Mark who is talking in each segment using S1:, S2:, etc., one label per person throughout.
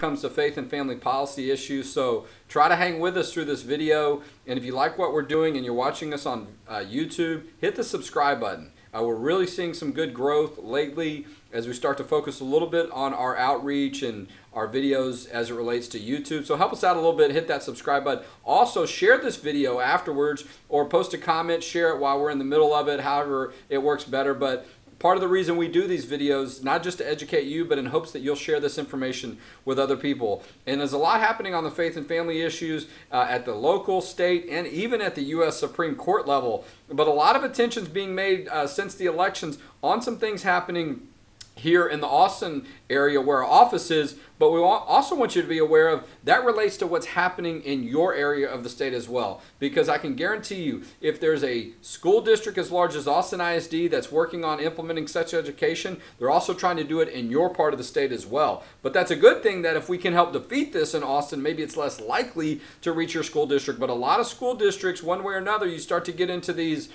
S1: comes to faith and family policy issues. So try to hang with us through this video. And if you like what we're doing and you're watching us on YouTube, hit the subscribe button. We're really seeing some good growth lately as we start to focus a little bit on our outreach and our videos as it relates to YouTube. So help us out a little bit, hit that subscribe button. Also, share this video afterwards or post a comment, share it while we're in the middle of it, however it works better. But part of the reason we do these videos, not just to educate you, but in hopes that you'll share this information with other people. And there's a lot happening on the faith and family issues at the local, state, and even at the U.S. Supreme Court level. But a lot of attention's being made since the elections on some things happening here in the Austin area where our office is, but we also want you to be aware of that relates to what's happening in your area of the state as well. Because I can guarantee you, if there's a school district as large as Austin ISD that's working on implementing sex education, they're also trying to do it in your part of the state as well. But that's a good thing that if we can help defeat this in Austin, maybe it's less likely to reach your school district. But a lot of school districts, one way or another, you start to get into these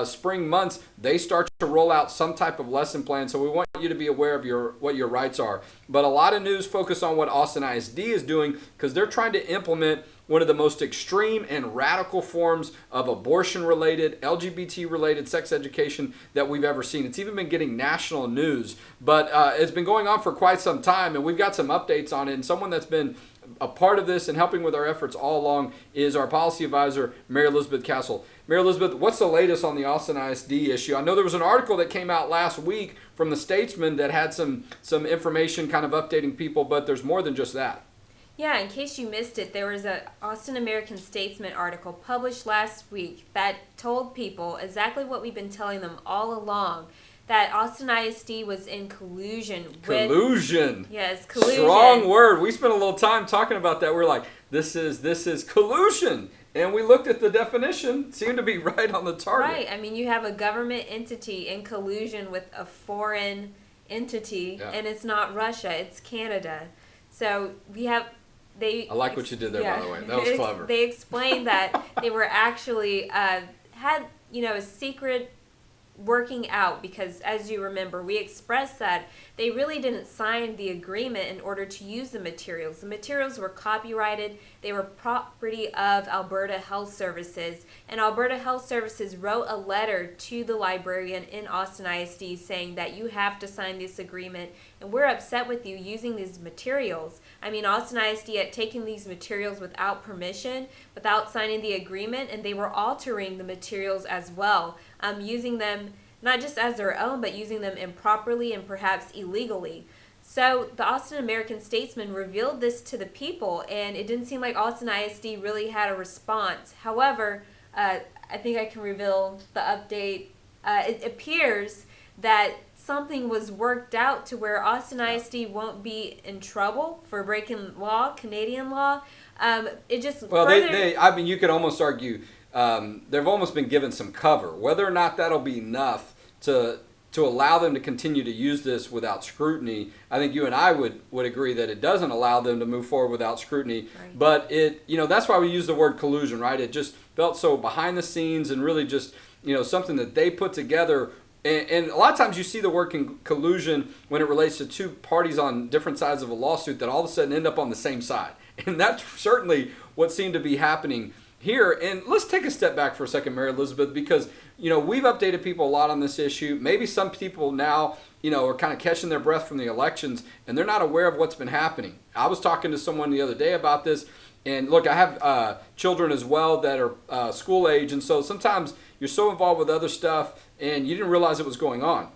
S1: spring months, they start to roll out some type of lesson plan. So we want you to be aware of what your rights are. But a lot of news focus on what Austin ISD is doing because they're trying to implement one of the most extreme and radical forms of abortion-related, LGBT-related sex education that we've ever seen. It's even been getting national news, but it's been going on for quite some time, and we've got some updates on it. And someone that's been a part of this and helping with our efforts all along is our policy advisor, Mary Elizabeth Castle. Mary Elizabeth, what's the latest on the Austin ISD issue? I know there was an article that came out last week from the Statesman that had some information kind of updating people, but there's more than just that.
S2: Yeah, in case you missed it, there was an Austin American Statesman article published last week that told people exactly what we've been telling them all along, that Austin ISD was in collusion with...
S1: Collusion!
S2: Yes, collusion.
S1: Strong word. We spent a little time talking about that. We're like, this is collusion. And we looked at the definition, seemed to be right on the target.
S2: Right. I mean, you have a government entity in collusion with a foreign entity, and it's not Russia, it's Canada. So we have...
S1: I like what you did there, by the way. That was clever.
S2: They explained that they were actually had a secret working out because, as you remember, we expressed that they really didn't sign the agreement in order to use the materials. The materials were copyrighted. They were property of Alberta Health Services, and Alberta Health Services wrote a letter to the librarian in Austin ISD saying that you have to sign this agreement, and we're upset with you using these materials. I mean, Austin ISD had taken these materials without permission, without signing the agreement, and they were altering the materials as well, using them not just as their own, but using them improperly and perhaps illegally. So the Austin American Statesman revealed this to the people, and it didn't seem like Austin ISD really had a response. However, I think I can reveal the update. It appears that something was worked out to where Austin ISD won't be in trouble for breaking law, Canadian law. It just
S1: I mean, you could almost argue they've almost been given some cover. Whether or not that'll be enough to allow them to continue to use this without scrutiny, I think you and I would agree that it doesn't allow them to move forward without scrutiny. Right. But that's why we use the word collusion, right? It just felt so behind the scenes and really just something that they put together. And a lot of times you see the word collusion when it relates to two parties on different sides of a lawsuit that all of a sudden end up on the same side. And that's certainly what seemed to be happening here. And let's take a step back for a second, Mary Elizabeth, because we've updated people a lot on this issue. Maybe some people now are kind of catching their breath from the elections and they're not aware of what's been happening. I was talking to someone the other day about this, and look, I have children as well that are school age, and so sometimes you're so involved with other stuff and you didn't realize it was going on.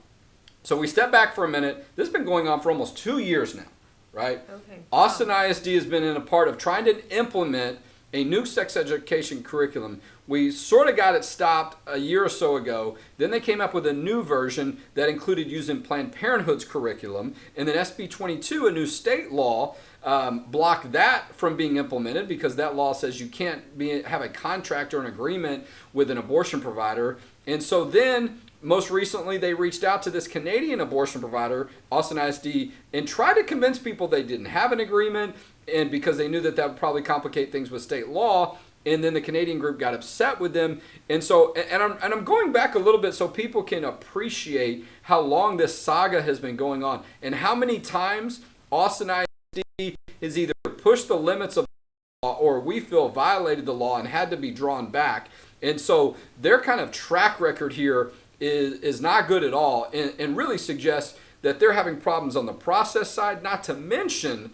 S1: So we step back for a minute. This has been going on for almost 2 years now, right?
S2: Okay.
S1: Austin ISD has been in a part of trying to implement a new sex education curriculum. We sort of got it stopped a year or so ago. Then they came up with a new version that included using Planned Parenthood's curriculum. And then SB 22, a new state law, blocked that from being implemented because that law says you can't have a contract or an agreement with an abortion provider. And so then, most recently, they reached out to this Canadian abortion provider, Austin ISD, and tried to convince people they didn't have an agreement, and because they knew that would probably complicate things with state law. And then the Canadian group got upset with them. And so, I'm going back a little bit so people can appreciate how long this saga has been going on and how many times Austin ISD has either pushed the limits of the law or we feel violated the law and had to be drawn back. And so their kind of track record here is not good at all, and really suggests that they're having problems on the process side, not to mention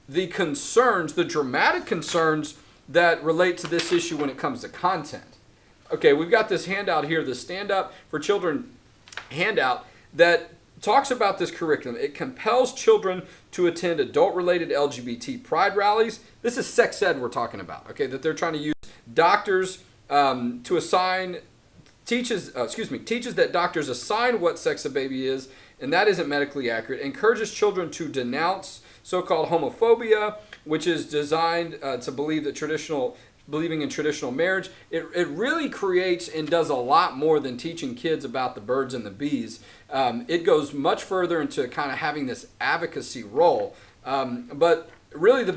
S1: the concerns, the dramatic concerns that relate to this issue when it comes to content. Okay, we've got this handout here, the Stand Up for Children handout, that talks about this curriculum. It compels children to attend adult-related LGBT pride rallies. This is sex ed we're talking about, okay, that they're trying to use doctors to assign, teaches that doctors assign what sex a baby is, and that isn't medically accurate. Encourages children to denounce so-called homophobia, which is designed to believing in traditional marriage. It really creates and does a lot more than teaching kids about the birds and the bees. It goes much further into kind of having this advocacy role. But really one of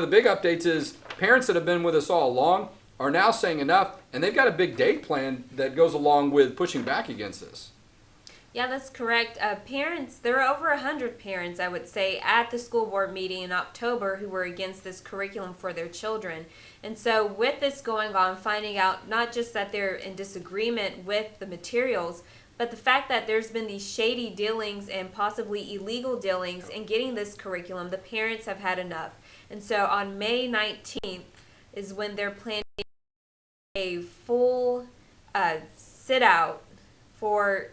S1: the big updates is parents that have been with us all along are now saying enough, and they've got a big date plan that goes along with pushing back against this.
S2: Yeah, that's correct. Parents, there were over 100 parents, I would say, at the school board meeting in October who were against this curriculum for their children. And so with this going on, finding out not just that they're in disagreement with the materials, but the fact that there's been these shady dealings and possibly illegal dealings in getting this curriculum, the parents have had enough. And so on May 19th is when they're planning a full sit-out for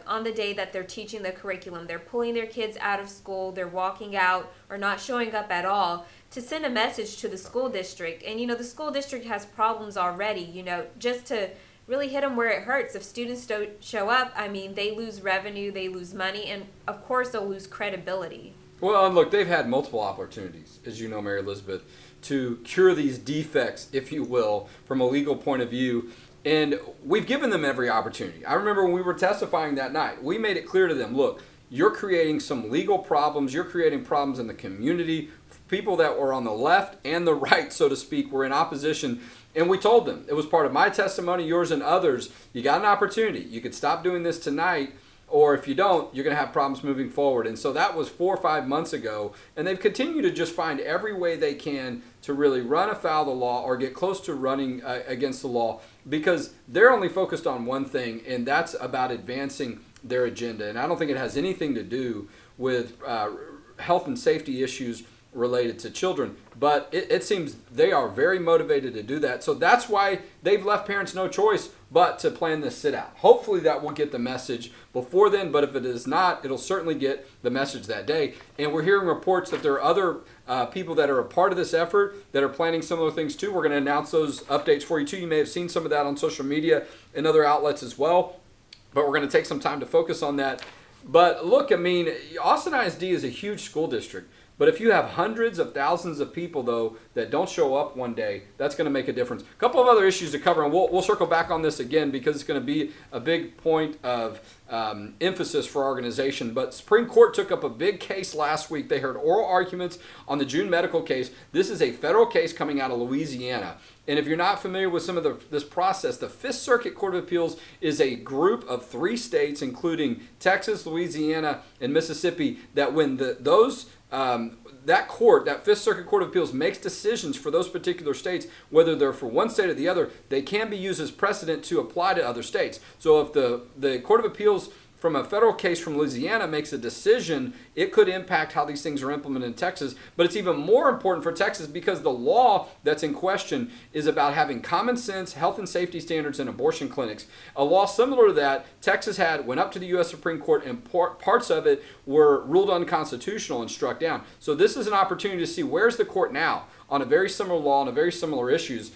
S2: on the day that they're teaching the curriculum. They're pulling their kids out of school, they're walking out or not showing up at all to send a message to the school district. And the school district has problems already, just to really hit them where it hurts. If students don't show up, they lose revenue, they lose money, and of course they'll lose credibility.
S1: Well, and look, they've had multiple opportunities, as you know, Mary Elizabeth, to cure these defects, if you will, from a legal point of view. And we've given them every opportunity. I remember when we were testifying that night, we made it clear to them, look, you're creating some legal problems. You're creating problems in the community. People that were on the left and the right, so to speak, were in opposition. And we told them, it was part of my testimony, yours and others, you got an opportunity. You could stop doing this tonight, or if you don't, you're going to have problems moving forward. And so that was 4 or 5 months ago. And they've continued to just find every way they can to really run afoul of the law or get close to running against the law, because they're only focused on one thing, and that's about advancing their agenda. And I don't think it has anything to do with health and safety issues related to children, but it seems they are very motivated to do that. So that's why they've left parents no choice but to plan this sit out. Hopefully that will get the message before then, but if it is not, it'll certainly get the message that day. And we're hearing reports that there are other people that are a part of this effort that are planning similar things too. We're going to announce those updates for you too. You may have seen some of that on social media and other outlets as well, but we're going to take some time to focus on that. But look, Austin ISD is a huge school district. But if you have hundreds of thousands of people, though, that don't show up one day, that's going to make a difference. A couple of other issues to cover, and we'll circle back on this again because it's going to be a big point of emphasis for our organization. But Supreme Court took up a big case last week. They heard oral arguments on the June medical case. This is a federal case coming out of Louisiana. And if you're not familiar with some of this process, the Fifth Circuit Court of Appeals is a group of 3 states, including Texas, Louisiana, and Mississippi, that when that Fifth Circuit Court of Appeals makes decisions for those particular states, whether they're for one state or the other, they can be used as precedent to apply to other states. So if the Court of Appeals from a federal case from Louisiana makes a decision, it could impact how these things are implemented in Texas. But it's even more important for Texas because the law that's in question is about having common sense health and safety standards in abortion clinics. A law similar to that, Texas went up to the U.S. Supreme Court, and parts of it were ruled unconstitutional and struck down. So this is an opportunity to see where's the court now on a very similar law and a very similar issues.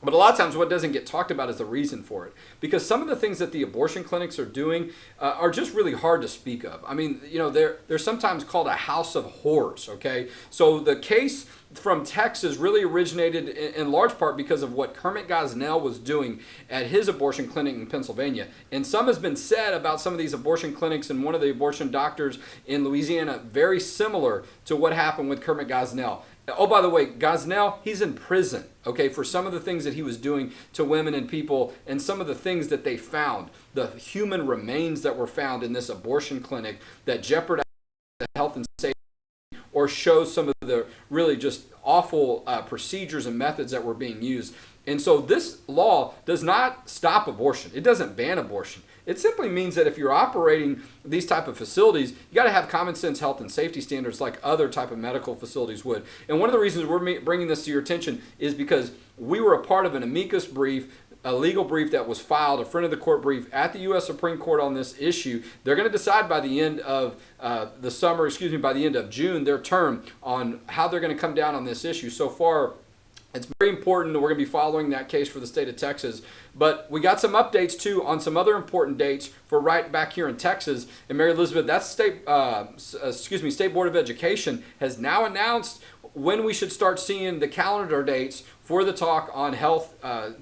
S1: But a lot of times what doesn't get talked about is the reason for it. Because some of the things that the abortion clinics are doing are just really hard to speak of. They're sometimes called a house of horrors, okay? So the case from Texas really originated in large part because of what Kermit Gosnell was doing at his abortion clinic in Pennsylvania. And some has been said about some of these abortion clinics and one of the abortion doctors in Louisiana, very similar to what happened with Kermit Gosnell. Oh, by the way, Gosnell, he's in prison, okay, for some of the things that he was doing to women and people and some of the things that they found, the human remains that were found in this abortion clinic that jeopardized the health and safety or shows some of the really just awful procedures and methods that were being used. And so this law does not stop abortion. It doesn't ban abortion. It simply means that if you're operating these type of facilities, you got to have common sense health and safety standards like other type of medical facilities would. And one of the reasons we're bringing this to your attention is because we were a part of an amicus brief, a legal brief that was filed, a friend of the court brief at the U.S. Supreme Court on this issue. They're going to decide by the end of the summer, by the end of June, their term on how they're going to come down on this issue. So far, it's very important that we're going to be following that case for the state of Texas. But we got some updates, too, on some other important dates for right back here in Texas. And Mary Elizabeth, that State Board of Education has now announced when we should start seeing the calendar dates for the talk on health,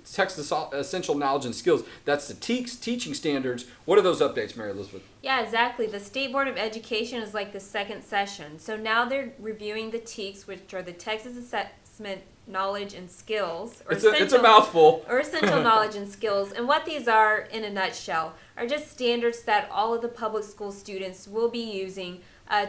S1: Texas Essential Knowledge and Skills. That's the TEKS teaching standards. What are those updates, Mary Elizabeth?
S2: Yeah, exactly. The State Board of Education is like the second session. So now they're reviewing the TEKS, which are the Texas Assessment Knowledge and Skills.
S1: It's a mouthful.
S2: Or Essential Knowledge and Skills. And what these are, in a nutshell, are just standards that all of the public school students will be using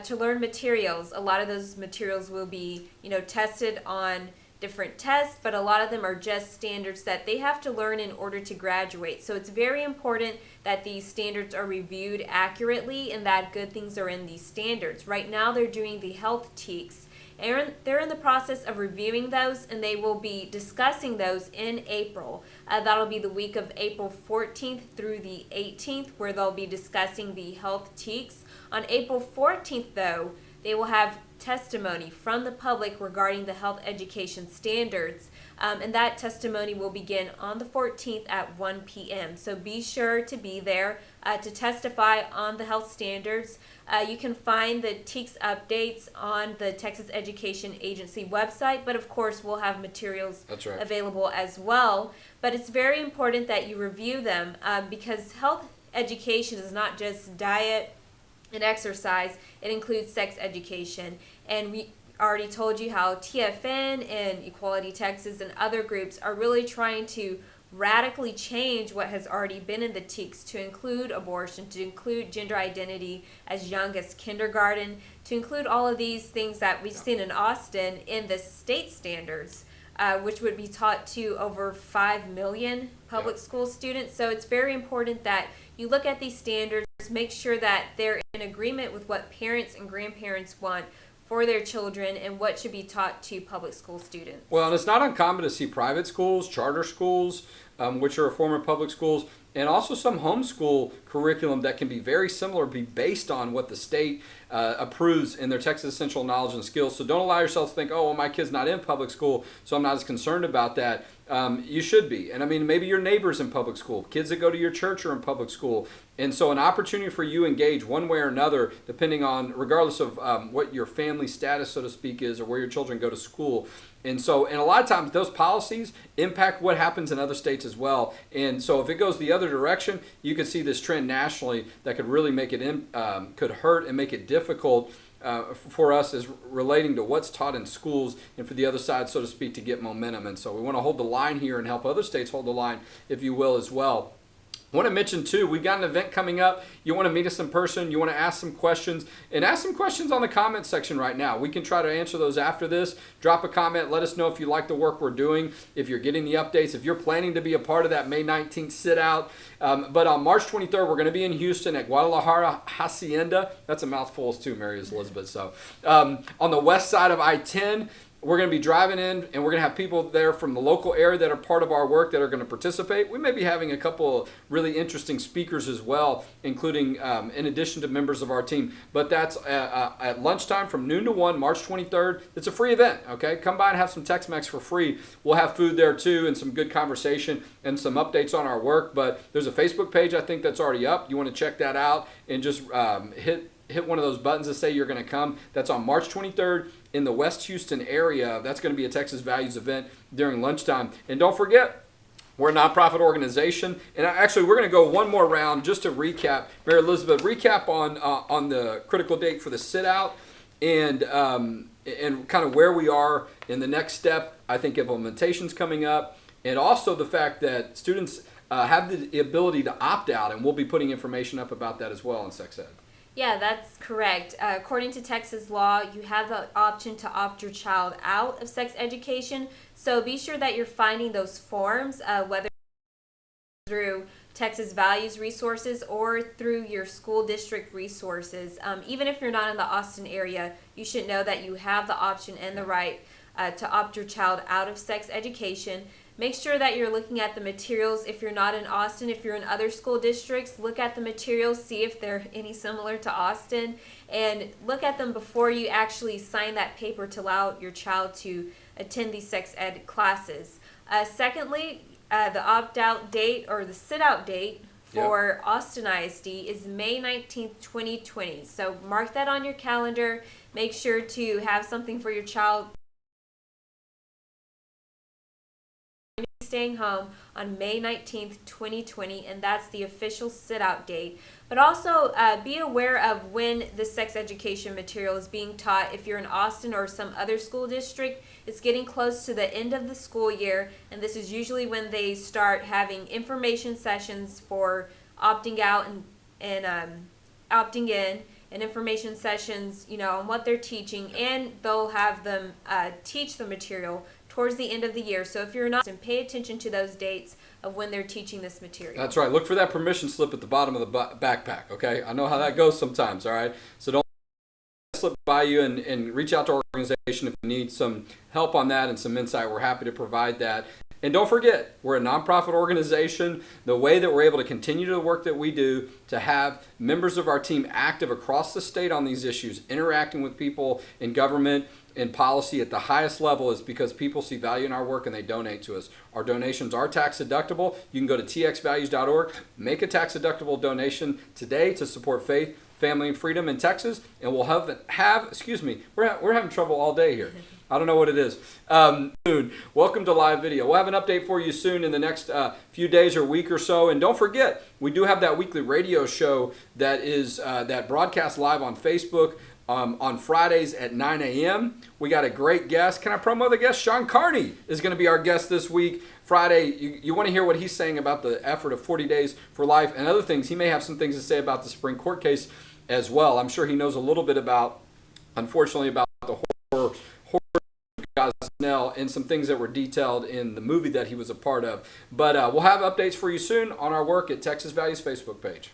S2: to learn materials. A lot of those materials will be, tested on different tests, but a lot of them are just standards that they have to learn in order to graduate. So it's very important that these standards are reviewed accurately and that good things are in these standards. Right now they're doing the health TEKS. And they're in the process of reviewing those, and they will be discussing those in April. That'll be the week of April 14th through the 18th, where they'll be discussing the health TEKS. On April 14th, though, they will have testimony from the public regarding the health education standards, and that testimony will begin on the 14th at 1 p.m. So be sure to be there to testify on the health standards. You can find the TEKS updates on the Texas Education Agency website, but of course we'll have materials available as well. But it's very important that you review them because health education is not just diet and exercise, it includes sex education. And we already told you how TFN and Equality Texas and other groups are really trying to radically change what has already been in the TEKS to include abortion, to include gender identity as young as kindergarten, to include all of these things that we've seen in Austin in the state standards, which would be taught to over 5 million public school students. So it's very important that you look at these standards, make sure that they're in agreement with what parents and grandparents want for their children and what should be taught to public school students.
S1: Well, and it's not uncommon to see private schools, charter schools, which are former public schools, and also some homeschool curriculum that can be very similar, be based on what the state approves in their Texas Essential Knowledge and Skills. So don't allow yourself to think, oh, well, my kid's not in public school, so I'm not as concerned about that. You should be. And I mean, maybe your neighbor's in public school. Kids that go to your church are in public school. And so an opportunity for you to engage one way or another, depending on, regardless of what your family status, so to speak, is or where your children go to school. And so, and a lot of times those policies impact what happens in other states as well. And so if it goes the other direction, you could see this trend nationally that could really make it, could hurt and make it difficult for us as relating to what's taught in schools and for the other side, so to speak, to get momentum. And so we want to hold the line here and help other states hold the line, if you will, as well. I want to mention, too, we've got an event coming up. You want to meet us in person. You want to ask some questions. And ask some questions on the comment section right now. We can try to answer those after this. Drop a comment. Let us know if you like the work we're doing, if you're getting the updates, if you're planning to be a part of that May 19th sit-out. But on March 23rd, we're going to be in Houston at Guadalajara Hacienda. That's a mouthful, too, Mary Elizabeth. So on the west side of I-10, we're going to be driving in, and we're going to have people there from the local area that are part of our work that are going to participate. We may be having a couple of really interesting speakers as well, including in addition to members of our team. But that's at lunchtime from noon to 1, March 23rd. It's a free event, okay? Come by and have some Tex-Mex for free. We'll have food there, too, and some good conversation and some updates on our work. But there's a Facebook page, I think, that's already up. You want to check that out and just hit one of those buttons to say you're going to come. That's on March 23rd in the West Houston area. That's going to be a Texas Values event during lunchtime. And don't forget, we're a nonprofit organization. And actually, we're going to go one more round just to recap. Mary Elizabeth, recap on the critical date for the sit-out and kind of where we are in the next step. I think implementation's coming up. And also the fact that students have the ability to opt out, and we'll be putting information up about that as well in Sex Ed.
S2: Yeah, that's correct. According to Texas law, you have the option to opt your child out of sex education. So be sure that you're finding those forms, whether through Texas Values Resources or through your school district resources. Even if you're not in the Austin area, you should know that you have the option and the right to opt your child out of sex education. Make sure that you're looking at the materials. If you're not in Austin, if you're in other school districts, look at the materials, see if they're any similar to Austin, and look at them before you actually sign that paper to allow your child to attend these sex ed classes. Secondly, the opt-out date or the sit-out date for Austin ISD is May 19th, 2020. So mark that on your calendar. Make sure to have something for your child staying home on May 19th, 2020, and that's the official sit-out date. But also be aware of when the sex education material is being taught. If you're in Austin or some other school district, it's getting close to the end of the school year, and this is usually when they start having information sessions for opting out and opting in, and information sessions, on what they're teaching, and they'll have them teach the material towards the end of the year. So if you're not, pay attention to those dates of when they're teaching this material.
S1: That's right. Look for that permission slip at the bottom of the backpack, okay? I know how that goes sometimes, all right? So don't slip by you and reach out to our organization if you need some help on that and some insight. We're happy to provide that. And don't forget, we're a nonprofit organization. The way that we're able to continue the work that we do, to have members of our team active across the state on these issues, interacting with people in government and policy at the highest level, is because people see value in our work and they donate to us. Our donations are tax deductible. You can go to txvalues.org, make a tax deductible donation today to support faith, family, and freedom in Texas, and we'll we're having trouble all day here. I don't know what it is. Soon. Welcome to live video. We'll have an update for you soon in the next few days or week or so. And don't forget, we do have that weekly radio show that is that broadcast live on Facebook on Fridays at 9 a.m. We got a great guest. Can I promo the guest? Sean Carney is going to be our guest this week. Friday, you want to hear what he's saying about the effort of 40 Days for Life and other things. He may have some things to say about the Supreme Court case as well. I'm sure he knows a little bit about, unfortunately, about the horror Gosnell and some things that were detailed in the movie that he was a part of. But we'll have updates for you soon on our work at Texas Values Facebook page.